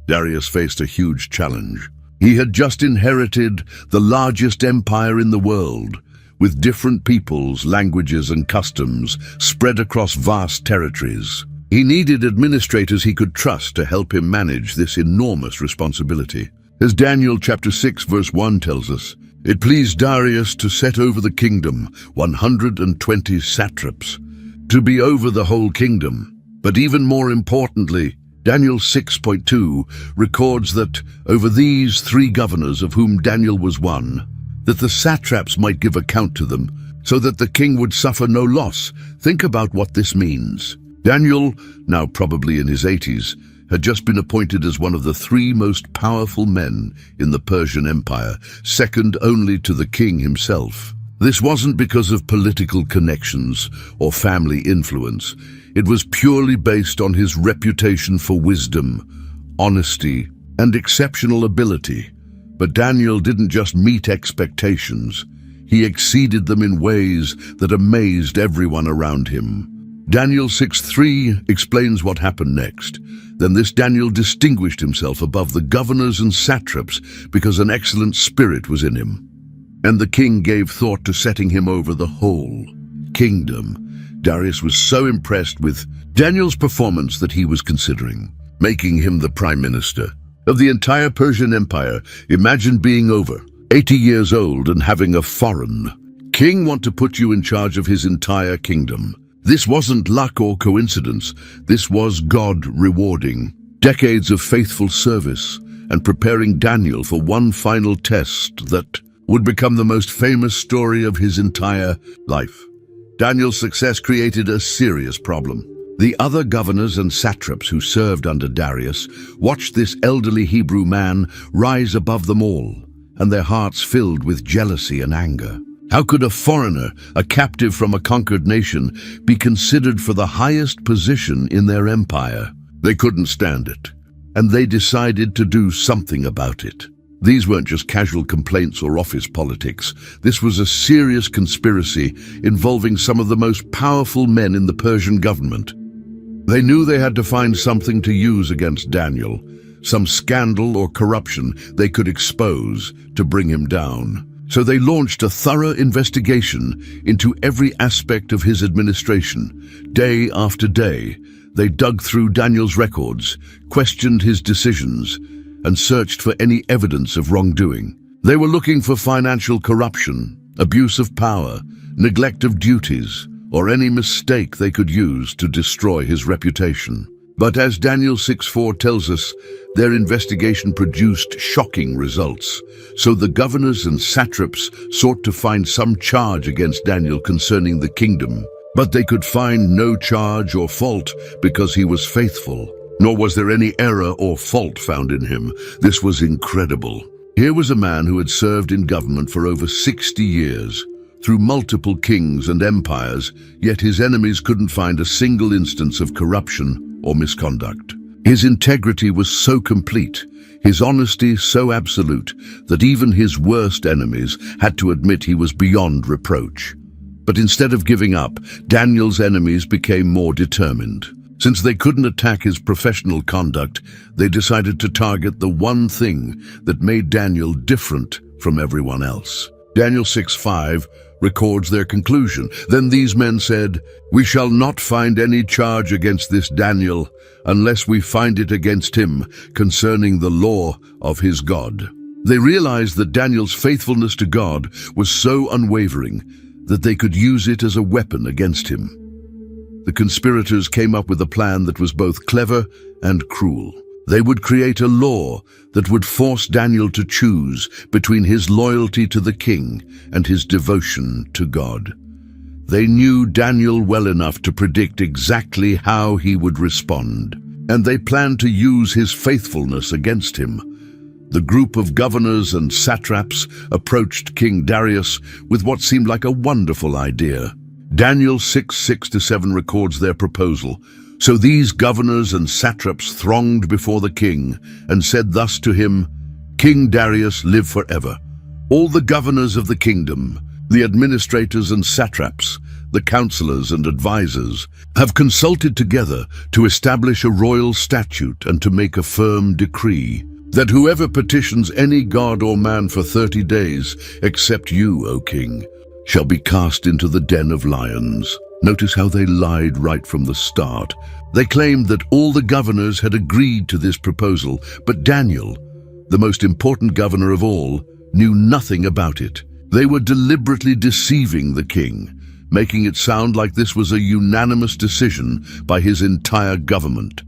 Darius faced a huge challenge. He had just inherited the largest empire in the world, with different peoples, languages, and customs spread across vast territories. He needed administrators he could trust to help him manage this enormous responsibility. As Daniel chapter 6 verse 1 tells us, it pleased Darius to set over the kingdom 120 satraps, to be over the whole kingdom. But even more importantly, Daniel 6.2 records that over these 3 governors, of whom Daniel was one, that the satraps might give account to them, so that the king would suffer no loss. Think about what this means. Daniel, now probably in his 80s, had just been appointed as one of the 3 most powerful men in the Persian Empire, second only to the king himself. This wasn't because of political connections or family influence. It was purely based on his reputation for wisdom, honesty, and exceptional ability. But Daniel didn't just meet expectations. He exceeded them in ways that amazed everyone around him. Daniel 6:3 explains what happened next. Then this Daniel distinguished himself above the governors and satraps because an excellent spirit was in him. And the king gave thought to setting him over the whole kingdom. Darius was so impressed with Daniel's performance that he was considering making him the prime minister of the entire Persian Empire. Imagine being over 80 years old and having a foreign king want to put you in charge of his entire kingdom. This wasn't luck or coincidence. This was God rewarding decades of faithful service and preparing Daniel for one final test that would become the most famous story of his entire life. Daniel's success created a serious problem. The other governors and satraps who served under Darius watched this elderly Hebrew man rise above them all, and their hearts filled with jealousy and anger. How could a foreigner, a captive from a conquered nation, be considered for the highest position in their empire? They couldn't stand it, and they decided to do something about it. These weren't just casual complaints or office politics. This was a serious conspiracy involving some of the most powerful men in the Persian government. They knew they had to find something to use against Daniel, some scandal or corruption they could expose to bring him down. So they launched a thorough investigation into every aspect of his administration. Day after day, they dug through Daniel's records, questioned his decisions, and searched for any evidence of wrongdoing. They were looking for financial corruption, abuse of power, neglect of duties, or any mistake they could use to destroy his reputation. But as Daniel 6:4 tells us, their investigation produced shocking results. So the governors and satraps sought to find some charge against Daniel concerning the kingdom. But they could find no charge or fault because he was faithful. Nor was there any error or fault found in him. This was incredible. Here was a man who had served in government for over 60 years, through multiple kings and empires, yet his enemies couldn't find a single instance of corruption or misconduct. His integrity was so complete, his honesty so absolute, that even his worst enemies had to admit he was beyond reproach. But instead of giving up, Daniel's enemies became more determined. Since they couldn't attack his professional conduct, they decided to target the one thing that made Daniel different from everyone else. Daniel 6:5 records their conclusion. Then these men said, "We shall not find any charge against this Daniel unless we find it against him concerning the law of his God." They realized that Daniel's faithfulness to God was so unwavering that they could use it as a weapon against him. The conspirators came up with a plan that was both clever and cruel. They would create a law that would force Daniel to choose between his loyalty to the king and his devotion to God. They knew Daniel well enough to predict exactly how he would respond. and they planned to use his faithfulness against him. The group of governors and satraps approached King Darius with what seemed like a wonderful idea. Daniel 6:6-7 records their proposal. So these governors and satraps thronged before the king and said thus to him, "King Darius, live forever. All the governors of the kingdom, the administrators and satraps, the counselors and advisors, have consulted together to establish a royal statute and to make a firm decree, that whoever petitions any god or man for 30 days, except you, O king, shall be cast into the den of lions." Notice how they lied right from the start. They claimed that all the governors had agreed to this proposal, but Daniel, the most important governor of all, knew nothing about it. They were deliberately deceiving the king, making it sound like this was a unanimous decision by his entire government.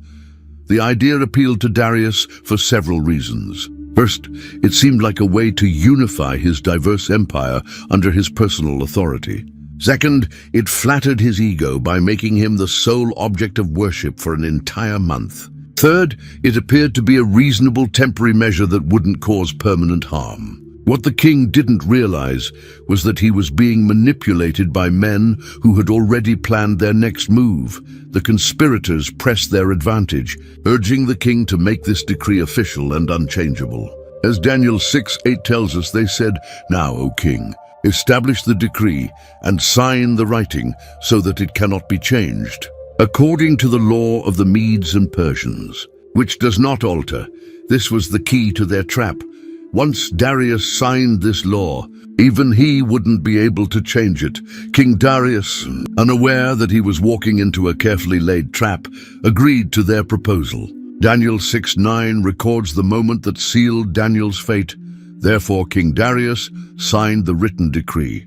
The idea appealed to Darius for several reasons. First, it seemed like a way to unify his diverse empire under his personal authority. Second, it flattered his ego by making him the sole object of worship for an entire month. Third, it appeared to be a reasonable temporary measure that wouldn't cause permanent harm. What the king didn't realize was that he was being manipulated by men who had already planned their next move. The conspirators pressed their advantage, urging the king to make this decree official and unchangeable. As Daniel 6:8 tells us, they said, "Now, O king, establish the decree and sign the writing so that it cannot be changed, according to the law of the Medes and Persians, which does not alter." This was the key to their trap. Once Darius signed this law, even he wouldn't be able to change it. King Darius, unaware that he was walking into a carefully laid trap, agreed to their proposal. Daniel 6:9 records the moment that sealed Daniel's fate. Therefore, King Darius signed the written decree.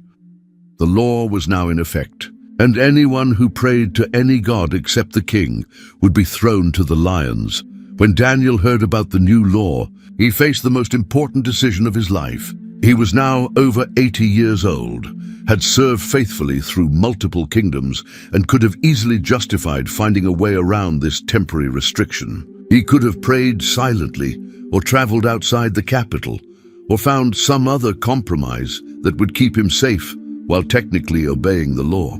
The law was now in effect, and anyone who prayed to any god except the king would be thrown to the lions. When Daniel heard about the new law, he faced the most important decision of his life. He was now over 80 years old, had served faithfully through multiple kingdoms, and could have easily justified finding a way around this temporary restriction. He could have prayed silently, or traveled outside the capital, or found some other compromise that would keep him safe while technically obeying the law.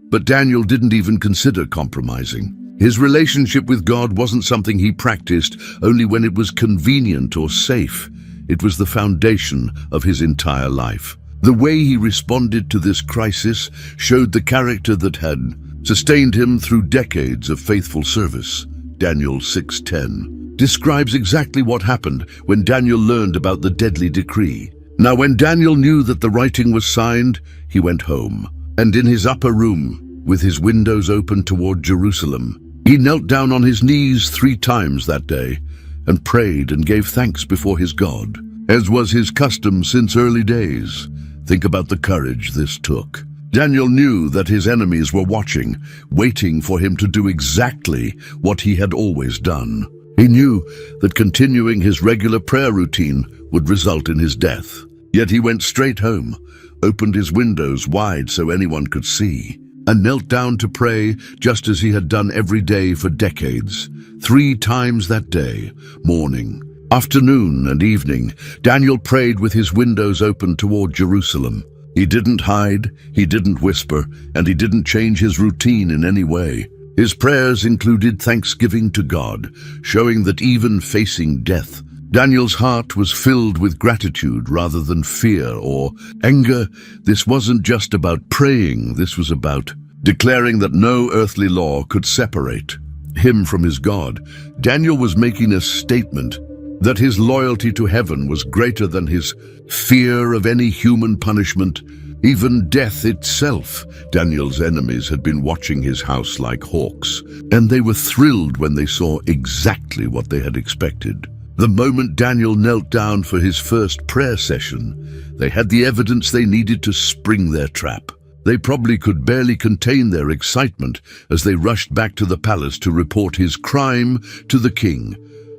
But Daniel didn't even consider compromising. His relationship with God wasn't something he practiced only when it was convenient or safe. It was the foundation of his entire life. The way he responded to this crisis showed the character that had sustained him through decades of faithful service. Daniel 6:10 describes exactly what happened when Daniel learned about the deadly decree. Now when Daniel knew that the writing was signed, he went home, and in his upper room, with his windows open toward Jerusalem, he knelt down on his knees 3 times that day and prayed and gave thanks before his God, as was his custom since early days. Think about the courage this took. Daniel knew that his enemies were watching, waiting for him to do exactly what he had always done. He knew that continuing his regular prayer routine would result in his death. Yet he went straight home, opened his windows wide so anyone could see, and knelt down to pray just as he had done every day for decades. 3 times that day, morning, afternoon, and evening, Daniel prayed with his windows open toward Jerusalem. He didn't hide, he didn't whisper, and he didn't change his routine in any way. His prayers included thanksgiving to God, showing that even facing death, Daniel's heart was filled with gratitude rather than fear or anger. This wasn't just about praying, this was about declaring that no earthly law could separate him from his God. Daniel was making a statement that his loyalty to heaven was greater than his fear of any human punishment, even death itself. Daniel's enemies had been watching his house like hawks, and they were thrilled when they saw exactly what they had expected. The moment Daniel knelt down for his first prayer session, they had the evidence they needed to spring their trap. They probably could barely contain their excitement as they rushed back to the palace to report his crime to the king.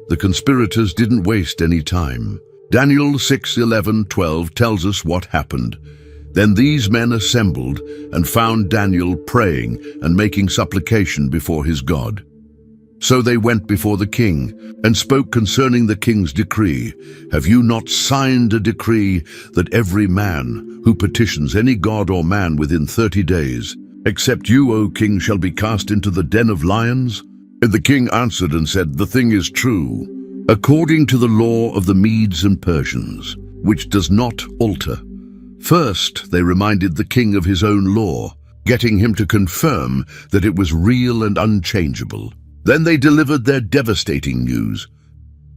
The conspirators didn't waste any time. Daniel 6:11-12 tells us what happened. Then these men assembled and found Daniel praying and making supplication before his God. So they went before the king and spoke concerning the king's decree. Have you not signed a decree that every man who petitions any god or man within 30 days, except you, O king, shall be cast into the den of lions? And the king answered and said, the thing is true, according to the law of the Medes and Persians, which does not alter. First, they reminded the king of his own law, getting him to confirm that it was real and unchangeable. Then they delivered their devastating news.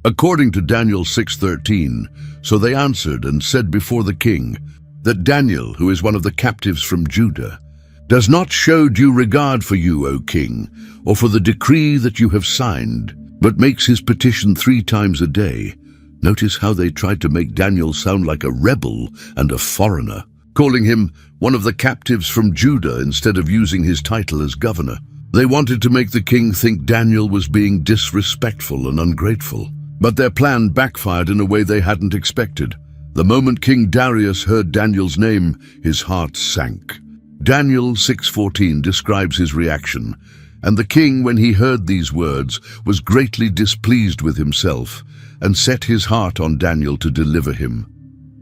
According to Daniel 6:13, so they answered and said before the king that Daniel, who is one of the captives from Judah, does not show due regard for you, O king, or for the decree that you have signed, but makes his petition 3 times a day. Notice how they tried to make Daniel sound like a rebel and a foreigner, calling him one of the captives from Judah instead of using his title as governor. They wanted to make the king think Daniel was being disrespectful and ungrateful. But their plan backfired in a way they hadn't expected. The moment King Darius heard Daniel's name, his heart sank. Daniel 6:14 describes his reaction. And the king, when he heard these words, was greatly displeased with himself, and set his heart on Daniel to deliver him.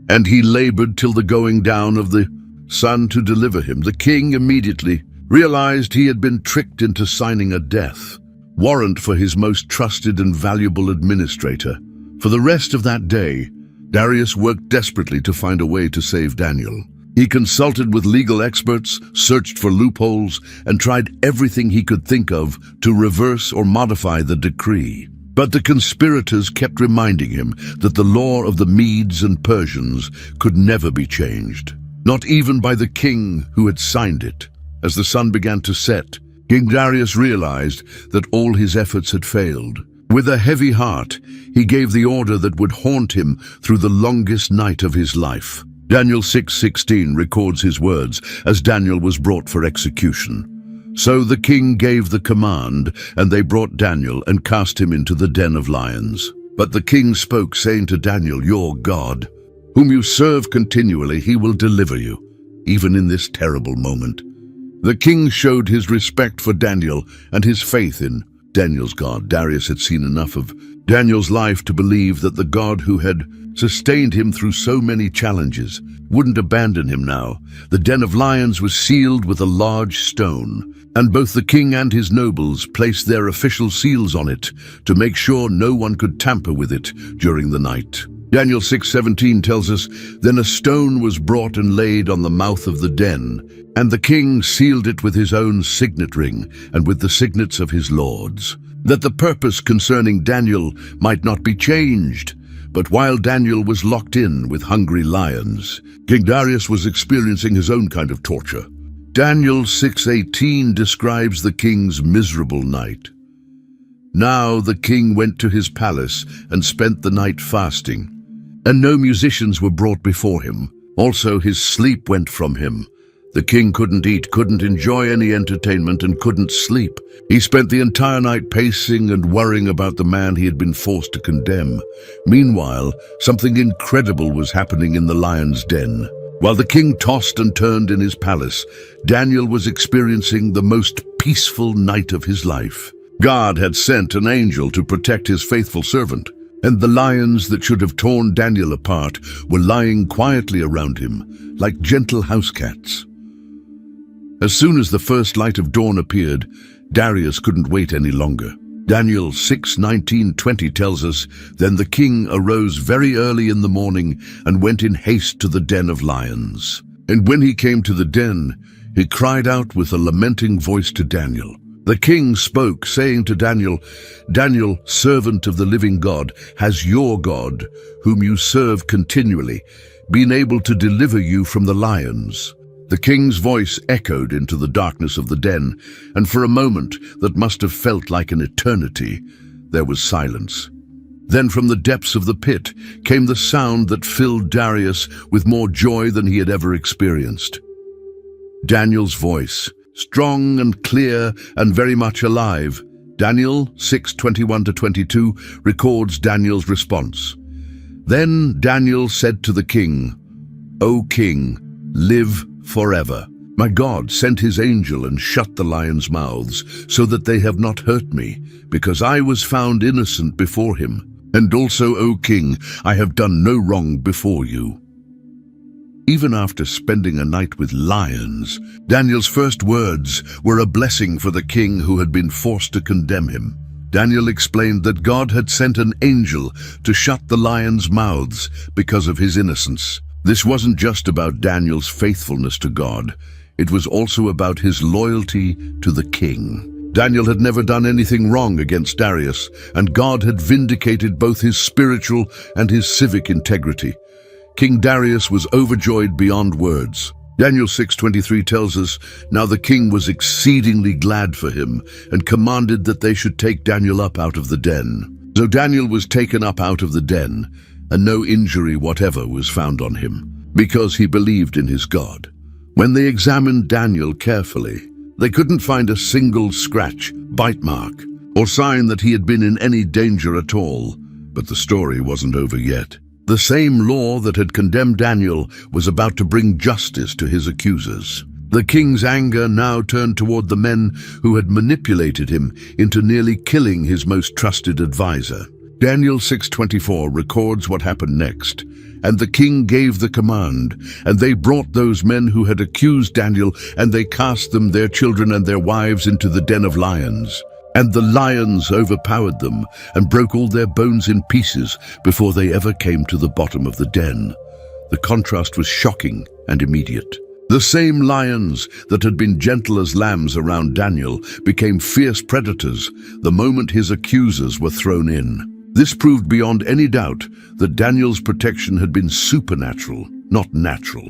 And he labored till the going down of the sun to deliver him. The king immediately realized he had been tricked into signing a death warrant for his most trusted and valuable administrator. For the rest of that day, Darius worked desperately to find a way to save Daniel. He consulted with legal experts, searched for loopholes, and tried everything he could think of to reverse or modify the decree. But the conspirators kept reminding him that the law of the Medes and Persians could never be changed, not even by the king who had signed it. As the sun began to set, King Darius realized that all his efforts had failed. With a heavy heart, he gave the order that would haunt him through the longest night of his life. Daniel 6:16 records his words as Daniel was brought for execution. So the king gave the command, and they brought Daniel and cast him into the den of lions. But the king spoke, saying to Daniel, your God, whom you serve continually, he will deliver you, even in this terrible moment. The king showed his respect for Daniel and his faith in Daniel's God. Darius had seen enough of Daniel's life to believe that the God who had sustained him through so many challenges wouldn't abandon him now. The den of lions was sealed with a large stone, and both the king and his nobles placed their official seals on it to make sure no one could tamper with it during the night. Daniel 6:17 tells us, then a stone was brought and laid on the mouth of the den, and the king sealed it with his own signet ring and with the signets of his lords, that the purpose concerning Daniel might not be changed. But while Daniel was locked in with hungry lions, King Darius was experiencing his own kind of torture. Daniel 6:18 describes the king's miserable night. Now the king went to his palace and spent the night fasting, and no musicians were brought before him. Also his sleep went from him. The king couldn't eat, couldn't enjoy any entertainment, and couldn't sleep. He spent the entire night pacing and worrying about the man he had been forced to condemn. Meanwhile, something incredible was happening in the lion's den. While the king tossed and turned in his palace, Daniel was experiencing the most peaceful night of his life. God had sent an angel to protect his faithful servant, and the lions that should have torn Daniel apart were lying quietly around him, like gentle house cats. As soon as the first light of dawn appeared, Darius couldn't wait any longer. Daniel 6:19-20 tells us, then the king arose very early in the morning and went in haste to the den of lions. And when he came to the den, he cried out with a lamenting voice to Daniel. The king spoke, saying to Daniel, Daniel, servant of the living God, has your God, whom you serve continually, been able to deliver you from the lions? The king's voice echoed into the darkness of the den, and for a moment that must have felt like an eternity, there was silence. Then from the depths of the pit came the sound that filled Darius with more joy than he had ever experienced. Daniel's voice, strong and clear and very much alive. Daniel 6:21-22 records Daniel's response. Then Daniel said to the king, O king, live forever. My God sent his angel and shut the lions' mouths, so that they have not hurt me, because I was found innocent before him. And also, O king, I have done no wrong before you." Even after spending a night with lions, Daniel's first words were a blessing for the king who had been forced to condemn him. Daniel explained that God had sent an angel to shut the lions' mouths because of his innocence. This wasn't just about Daniel's faithfulness to God. It was also about his loyalty to the king. Daniel had never done anything wrong against Darius, and God had vindicated both his spiritual and his civic integrity. King Darius was overjoyed beyond words. Daniel 6:23 tells us, "Now the king was exceedingly glad for him, and commanded that they should take Daniel up out of the den." So Daniel was taken up out of the den, and no injury whatever was found on him, because he believed in his God. When they examined Daniel carefully, they couldn't find a single scratch, bite mark, or sign that he had been in any danger at all. But the story wasn't over yet. The same law that had condemned Daniel was about to bring justice to his accusers. The king's anger now turned toward the men who had manipulated him into nearly killing his most trusted advisor. Daniel 6:24 records what happened next. "And the king gave the command, and they brought those men who had accused Daniel, and they cast them, their children and their wives, into the den of lions. And the lions overpowered them, and broke all their bones in pieces before they ever came to the bottom of the den." The contrast was shocking and immediate. The same lions that had been gentle as lambs around Daniel became fierce predators the moment his accusers were thrown in. This proved beyond any doubt that Daniel's protection had been supernatural, not natural.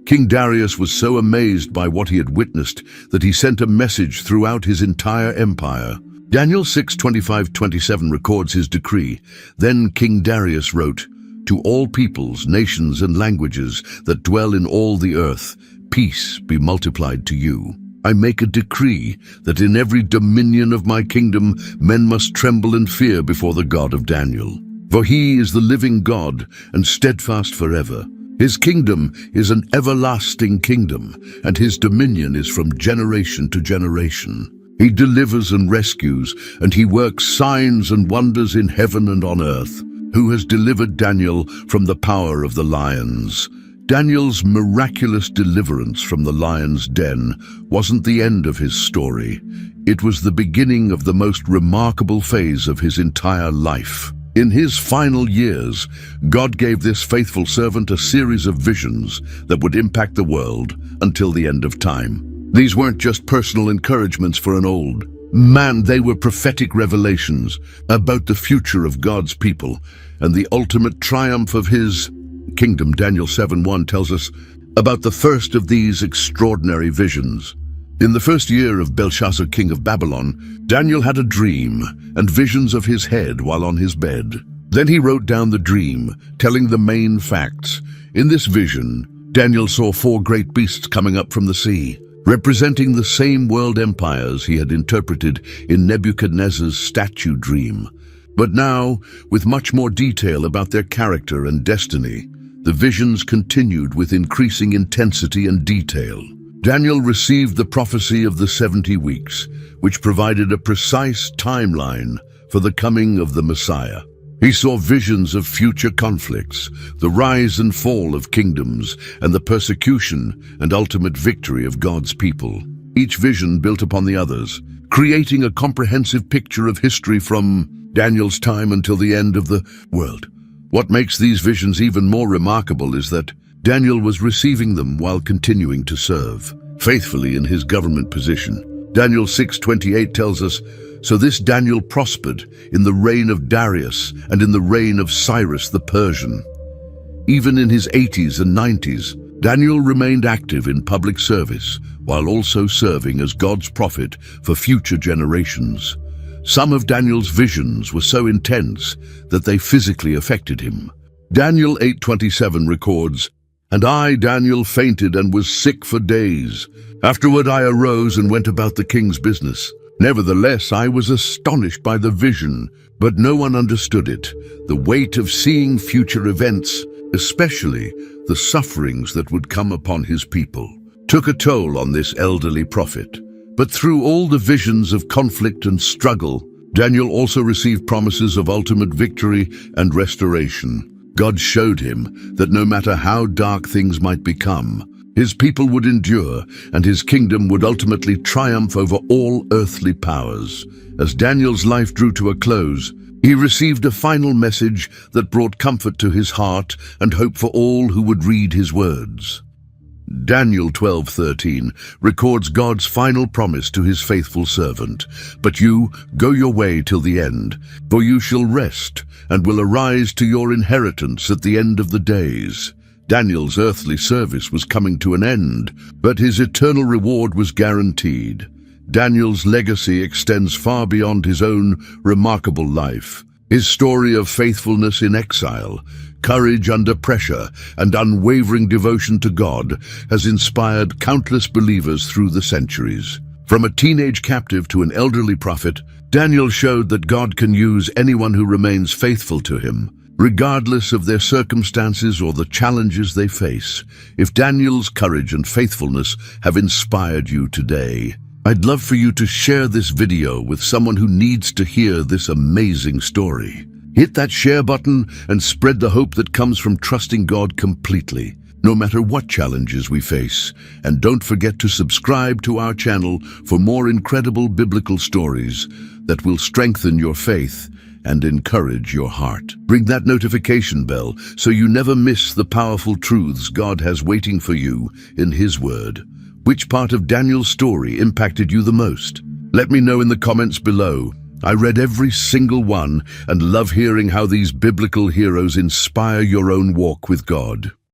King Darius was so amazed by what he had witnessed that he sent a message throughout his entire empire. Daniel 6:25-27 records his decree. "Then King Darius wrote, 'To all peoples, nations, and languages that dwell in all the earth, peace be multiplied to you. I make a decree that in every dominion of my kingdom men must tremble and fear before the God of Daniel. For he is the living God and steadfast forever. His kingdom is an everlasting kingdom, and his dominion is from generation to generation. He delivers and rescues, and he works signs and wonders in heaven and on earth. Who has delivered Daniel from the power of the lions?'" Daniel's miraculous deliverance from the lion's den wasn't the end of his story. It was the beginning of the most remarkable phase of his entire life. In his final years, God gave this faithful servant a series of visions that would impact the world until the end of time. These weren't just personal encouragements for an old man, they were prophetic revelations about the future of God's people and the ultimate triumph of his kingdom. Daniel 7:1 tells us about the first of these extraordinary visions. "In the first year of Belshazzar, king of Babylon, Daniel had a dream and visions of his head while on his bed. Then he wrote down the dream, telling the main facts. In this vision, Daniel saw 4 great beasts coming up from the sea, representing the same world empires he had interpreted in Nebuchadnezzar's statue dream. But now, with much more detail about their character and destiny, the visions continued with increasing intensity and detail. Daniel received the prophecy of the 70 weeks, which provided a precise timeline for the coming of the Messiah. He saw visions of future conflicts, the rise and fall of kingdoms, and the persecution and ultimate victory of God's people. Each vision built upon the others, creating a comprehensive picture of history from Daniel's time until the end of the world. What makes these visions even more remarkable is that Daniel was receiving them while continuing to serve faithfully in his government position. Daniel 6:28 tells us, "So this Daniel prospered in the reign of Darius and in the reign of Cyrus the Persian." Even in his 80s and 90s, Daniel remained active in public service while also serving as God's prophet for future generations. Some of Daniel's visions were so intense that they physically affected him. Daniel 8:27 records, "And I, Daniel, fainted and was sick for days. Afterward I arose and went about the king's business. Nevertheless, I was astonished by the vision, but no one understood it, the weight of seeing future events, especially the sufferings that would come upon his people." took a toll on this elderly prophet. But through all the visions of conflict and struggle, Daniel also received promises of ultimate victory and restoration. God showed him that no matter how dark things might become, his people would endure and his kingdom would ultimately triumph over all earthly powers. As Daniel's life drew to a close, he received a final message that brought comfort to his heart and hope for all who would read his words. Daniel 12:13 records God's final promise to his faithful servant. But you, go your way till the end, for you shall rest and will arise to your inheritance at the end of the days. Daniel's earthly service was coming to an end, but his eternal reward was guaranteed. Daniel's legacy extends far beyond his own remarkable life. His story of faithfulness in exile, courage under pressure, and unwavering devotion to God has inspired countless believers through the centuries. From a teenage captive to an elderly prophet, Daniel showed that God can use anyone who remains faithful to him, regardless of their circumstances or the challenges they face. If Daniel's courage and faithfulness have inspired you today, I'd love for you to share this video with someone who needs to hear this amazing story. Hit that share button and spread the hope that comes from trusting God completely, no matter what challenges we face. And don't forget to subscribe to our channel for more incredible biblical stories that will strengthen your faith and encourage your heart. Ring that notification bell so you never miss the powerful truths God has waiting for you in His Word. Which part of Daniel's story impacted you the most? Let me know in the comments below. I read every single one and love hearing how these biblical heroes inspire your own walk with God.